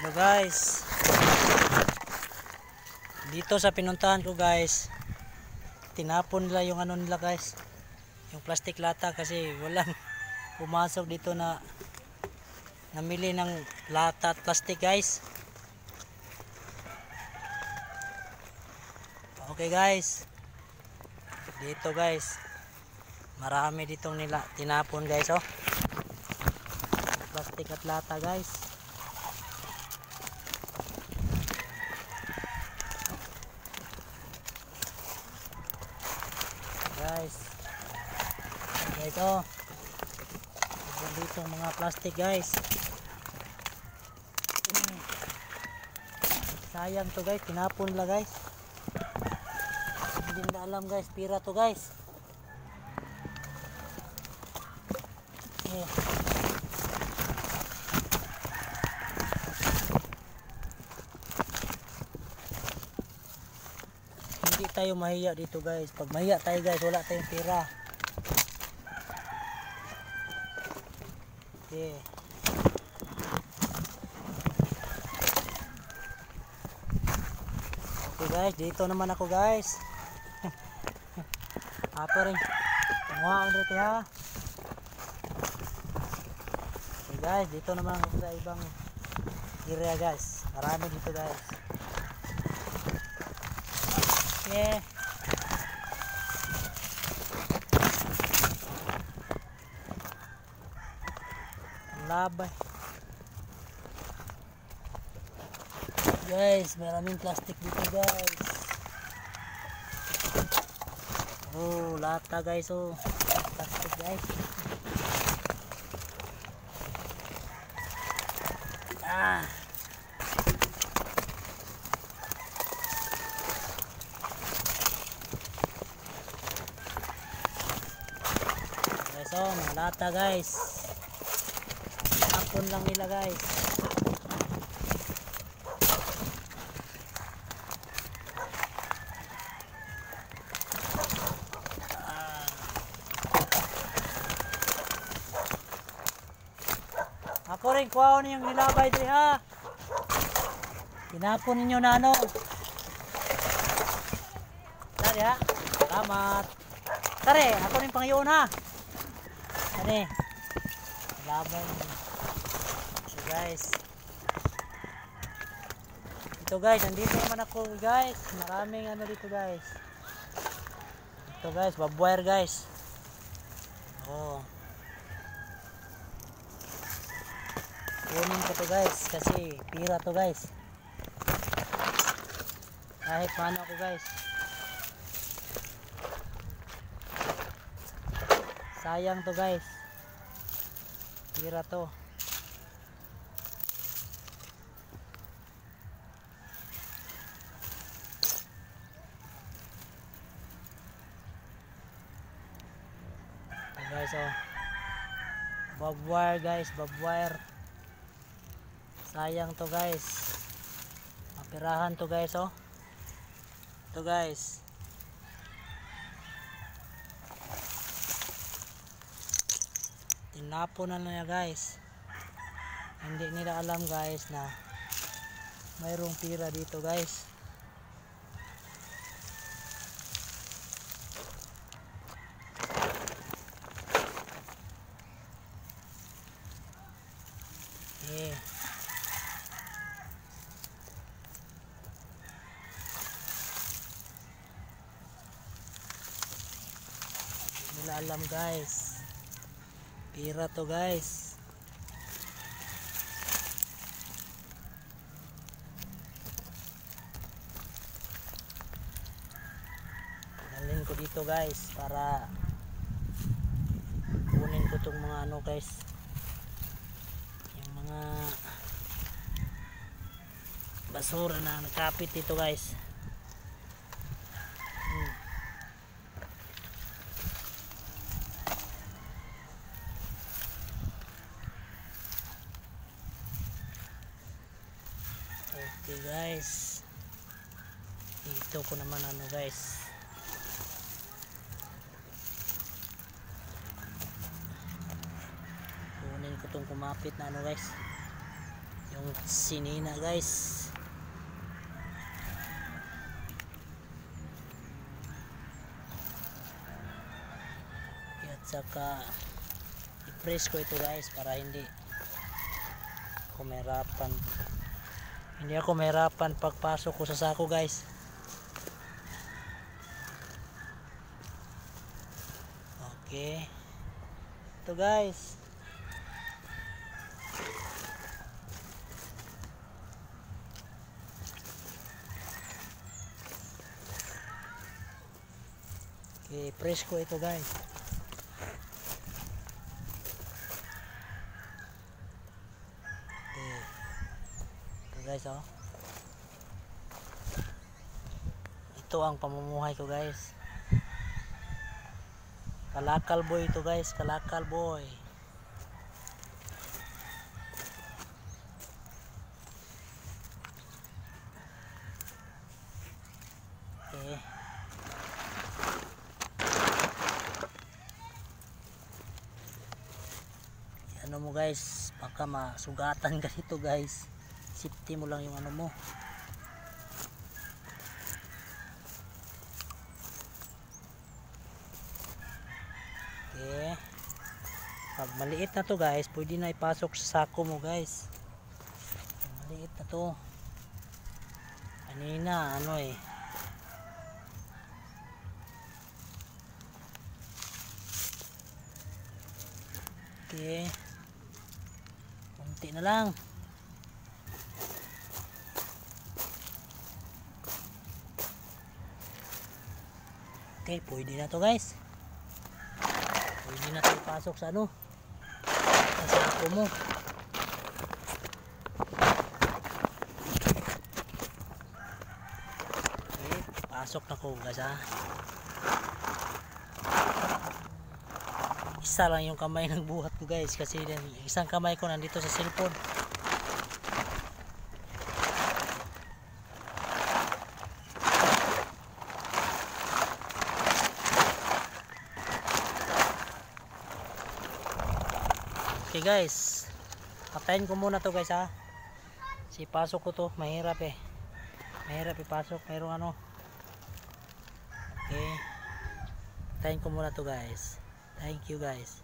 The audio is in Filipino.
Hello guys, dito sa pinuntahan ko guys, tinapon nila yung ano nila guys, yung plastic lata kasi walang pumasok dito na namili ng lata at plastic guys. Okay guys, dito guys, marami ditong nila tinapon guys, oh, plastic at lata guys. Guys, oh, dito mga plastic guys. Sayang to guys, tinapon nila guys. Hindi na alam guys, pira to guys. Hindi tayo mahiya dito guys. Pag mahiya tayo guys, wala tayong pira. Okay. Okay guys, dito naman ako guys. Ako rin. Kumuha ulit ha. Okay guys, dito naman ako sa ibang area guys. Marami dito guys. Okay. Labay. Guys, maraming plastic dito guys. Oh, lata guys, oh. Plastic guys. Ah. Guys, oh, mga lata guys. Tapon lang nila guys. Ako rin, kuha ko yung nilabay din ha. Tinapon ninyo na ano. Tari ha. Salamat. Tari, ako rin pang iyon ha. Tari. Nilabay. So guys. Ito guys, nandito naman ako guys. Maraming ano dito guys. Ito guys, barbwire guys. Oh. Kunin ko to guys kasi pira to guys. Kahit paano ako guys. Sayang to guys. Pira to. Okay guys, oh. Barbwire guys, barbwire. Sayang to guys. Mapirahan to guys, oh. Ito guys. Tinapon na niya guys. Hindi nila alam guys na mayroong pira dito guys. Yeah. Nila alam guys, pira to guys. Dalhin ko dito guys para kunin ko tong mga ano guys, yung mga basura na nakapit dito guys. Okay guys, dito ko naman ano guys, kunin ko itong kumapit na ano guys, yung yung sinina guys. At saka i-press ko ito guys para hindi ako mahirapan pagpasok ko sa sako guys. Okay, ito guys. Okay, press ko ito guys. Okay, ito guys oh. Ito ang pamumuhay ko guys. Kalakal boy ito guys, kalakal boy. Okay. Ano mo guys, baka masugatan ka dito guys. Safety mo lang yung ano mo. Okay. Pag maliit na to guys, pwede na ipasok sa sako mo guys. Pag maliit na to. Kanina ano eh. Okay. Kunti na lang. Okay, pwede na to guys. Pwede na tayo pasok sa ano, sa sako mo. Okay, pasok na ko guys ha. Isa lang yung kamay ng buhat ko guys, kasi isang kamay ko nandito sa cellphone. Okay guys, patayin ko muna to guys ha. Si pasok ko to, mahirap eh. Mahirap ipasok, mayroong ano. Okay, patayin ko muna to guys. Thank you guys.